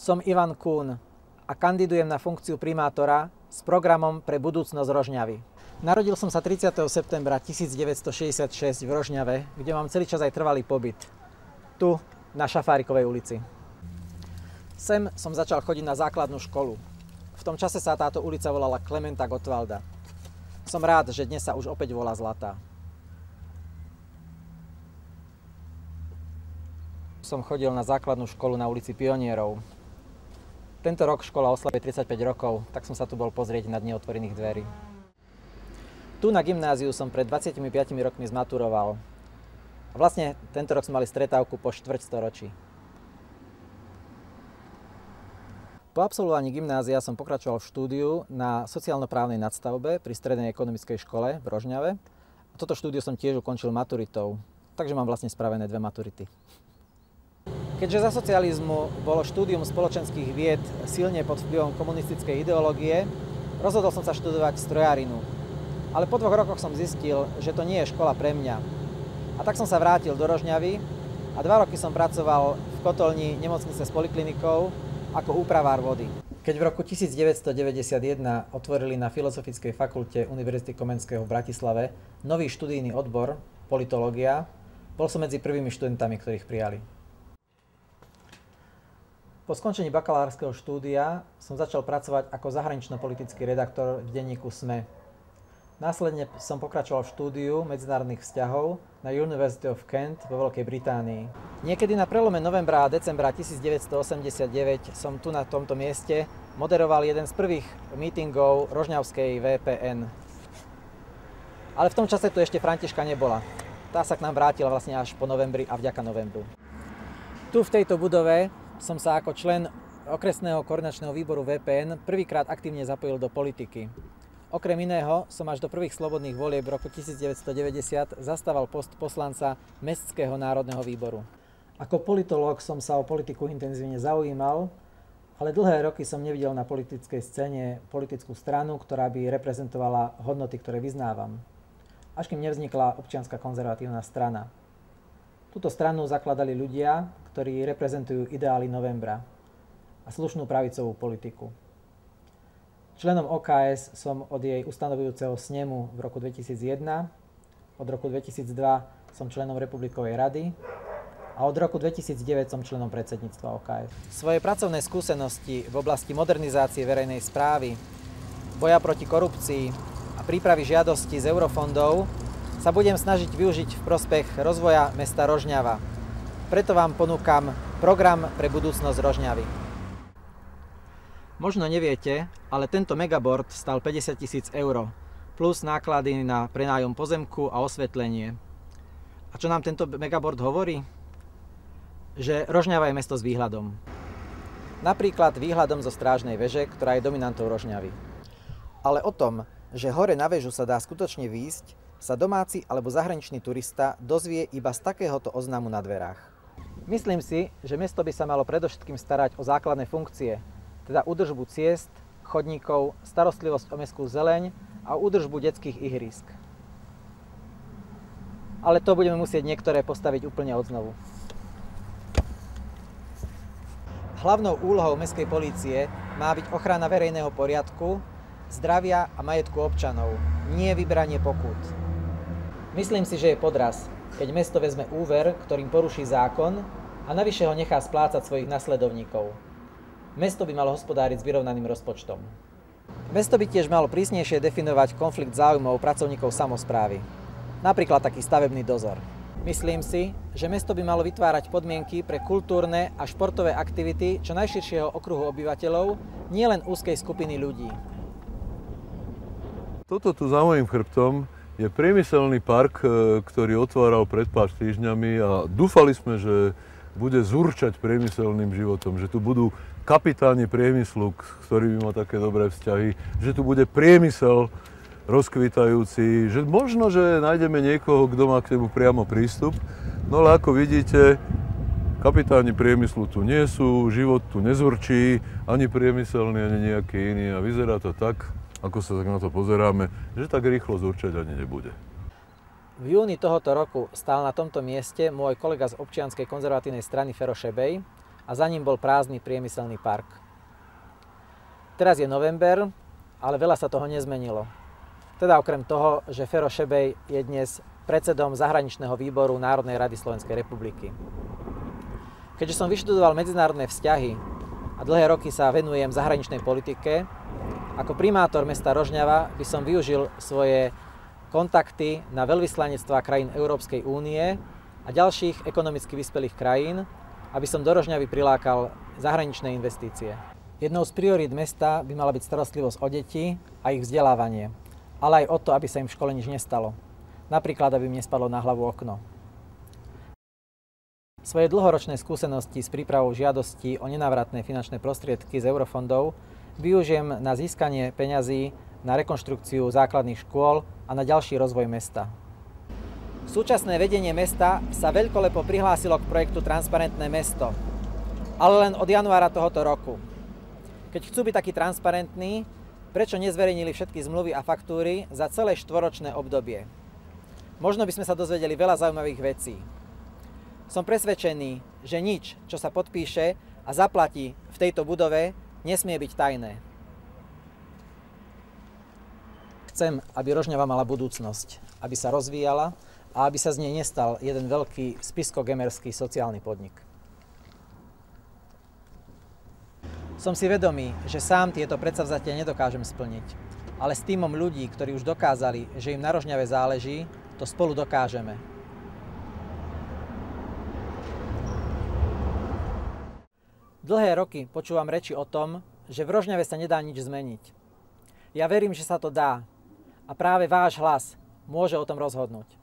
Som Ivan Kuhn a kandidujem na funkciu primátora s programom pre budúcnosť Rožňavy. Narodil som sa 30. septembra 1966 v Rožňave, kde mám celý čas aj trvalý pobyt. Tu, na Šafárikovej ulici. Sem som začal chodiť na základnú školu. V tom čase sa táto ulica volala Klementa Gottwalda. Som rád, že dnes sa už opäť volá Zlatá. Som chodil na základnú školu na ulici Pionierov. Tento rok škola oslavuje 35 rokov, tak som sa tu bol pozrieť na dni otvorených dverí. Tu na gymnáziu som pred 25 rokmi zmaturoval. A vlastne tento rok sme mali stretávku po štvrťstoročí. Po absolvovaní gymnázia som pokračoval v štúdiu na sociálno-právnej nadstavbe pri Strednej ekonomickej škole v Rožňave. A toto štúdio som tiež ukončil maturitou, takže mám vlastne spravené 2 maturity. Keďže za socializmu bolo štúdium spoločenských vied silne pod vplyvom komunistickej ideológie, rozhodol som sa študovať strojárinu. Ale po 2 rokoch som zistil, že to nie je škola pre mňa. A tak som sa vrátil do Rožňavy a 2 roky som pracoval v kotolni nemocnice s poliklinikou ako úpravár vody. Keď v roku 1991 otvorili na Filozofickej fakulte Univerzity Komenského v Bratislave nový študijný odbor, politológia, bol som medzi prvými študentami, ktorých prijali. Po skončení bakalárskeho štúdia som začal pracovať ako zahranično-politický redaktor v denníku SME. Následne som pokračoval v štúdiu medzinárodných vzťahov na University of Kent vo Veľkej Británii. Niekedy na prelome novembra a decembra 1989 som tu na tomto mieste moderoval jeden z prvých mítingov rožňavskej VPN. Ale v tom čase tu ešte Františka nebola. Tá sa k nám vrátila vlastne až po novembri a vďaka novembru. Tu v tejto budove som sa ako člen okresného koordinačného výboru VPN prvýkrát aktívne zapojil do politiky. Okrem iného som až do prvých slobodných volieb v roku 1990 zastával post poslanca Mestského národného výboru. Ako politológ som sa o politiku intenzívne zaujímal, ale dlhé roky som nevidel na politickej scéne politickú stranu, ktorá by reprezentovala hodnoty, ktoré vyznávam. Až kým nevznikla Občianska konzervatívna strana. Túto stranu zakladali ľudia, ktorí reprezentujú ideály novembra a slušnú pravicovú politiku. Členom OKS som od jej ustanovujúceho snemu v roku 2001, od roku 2002 som členom Republikovej rady a od roku 2009 som členom predsedníctva OKS. Svoje pracovné skúsenosti v oblasti modernizácie verejnej správy, boja proti korupcii a prípravy žiadosti z eurofondov sa budem snažiť využiť v prospech rozvoja mesta Rožňava. Preto vám ponúkam program pre budúcnosť Rožňavy. Možno neviete, ale tento megaboard stal 50 000 eur, plus náklady na prenájom pozemku a osvetlenie. A čo nám tento megaboard hovorí? Že Rožňava je mesto s výhľadom. Napríklad výhľadom zo strážnej veže, ktorá je dominantou Rožňavy. Ale o tom, že hore na väžu sa dá skutočne výjsť, sa domáci alebo zahraničný turista dozvie iba z takéhoto oznamu na dverách. Myslím si, že mesto by sa malo predovšetkým starať o základné funkcie, teda údržbu ciest, chodníkov, starostlivosť o mestskú zeleň a údržbu detských ihrísk. Ale to budeme musieť niektoré postaviť úplne odznovu. Hlavnou úlohou mestskej polície má byť ochrana verejného poriadku, zdravia a majetku občanov, nie vyberanie pokút. Myslím si, že je podraz, keď mesto vezme úver, ktorým poruší zákon a navyše ho nechá splácať svojich nasledovníkov. Mesto by malo hospodáriť s vyrovnaným rozpočtom. Mesto by tiež malo prísnejšie definovať konflikt záujmov pracovníkov samosprávy. Napríklad taký stavebný dozor. Myslím si, že mesto by malo vytvárať podmienky pre kultúrne a športové aktivity čo najširšieho okruhu obyvateľov, nielen úzkej skupiny ľudí. Toto tu za mojím chrbtom je priemyselný park, ktorý otváral pred pár týždňami a dúfali sme, že bude zúrčať priemyselným životom, že tu budú kapitáni priemyslu, ktorí by mal také dobré vzťahy, že tu bude priemysel rozkvitajúci, že možno, že nájdeme niekoho, kto má k nemu priamo prístup, no ale ako vidíte, kapitáni priemyslu tu nie sú, život tu nezurčí, ani priemyselný, ani nejaký iný a vyzerá to tak, ako sa tak na to pozeráme, že tak rýchlo zurčať ani nebude. V júni tohoto roku stál na tomto mieste môj kolega z Občianskej konzervatívnej strany Fero Šebej a a za ním bol prázdny priemyselný park. Teraz je november, ale veľa sa toho nezmenilo. Teda okrem toho, že Fero Šebej je dnes predsedom zahraničného výboru Národnej rady Slovenskej republiky. Keďže som vyštudoval medzinárodné vzťahy a dlhé roky sa venujem zahraničnej politike, ako primátor mesta Rožňava by som využil svoje kontakty na veľvyslanectvá krajín Európskej únie a ďalších ekonomicky vyspelých krajín, aby som do Rožňavy prilákal zahraničné investície. Jednou z priorít mesta by mala byť starostlivosť o deti a ich vzdelávanie, ale aj o to, aby sa im v škole nič nestalo. Napríklad, aby im nespadlo na hlavu okno. Svoje dlhoročné skúsenosti s prípravou žiadostí o nenávratné finančné prostriedky z eurofondov využijem na získanie peňazí na rekonštrukciu základných škôl a na ďalší rozvoj mesta. Súčasné vedenie mesta sa veľkolepo prihlásilo k projektu Transparentné mesto, ale len od januára tohoto roku. Keď chcú byť takí transparentní, prečo nezverejnili všetky zmluvy a faktúry za celé štvoročné obdobie? Možno by sme sa dozvedeli veľa zaujímavých vecí. Som presvedčený, že nič, čo sa podpíše a zaplatí v tejto budove, nesmie byť tajné. Chcem, aby Rožňava mala budúcnosť, aby sa rozvíjala a aby sa z nej nestal jeden veľký spišsko-gemerský sociálny podnik. Som si vedomý, že sám tieto predsavzatia nedokážem splniť, ale s tímom ľudí, ktorí už dokázali, že im na Rožňave záleží, to spolu dokážeme. Dlhé roky počúvam reči o tom, že v Rožňave sa nedá nič zmeniť. Ja verím, že sa to dá a práve váš hlas môže o tom rozhodnúť.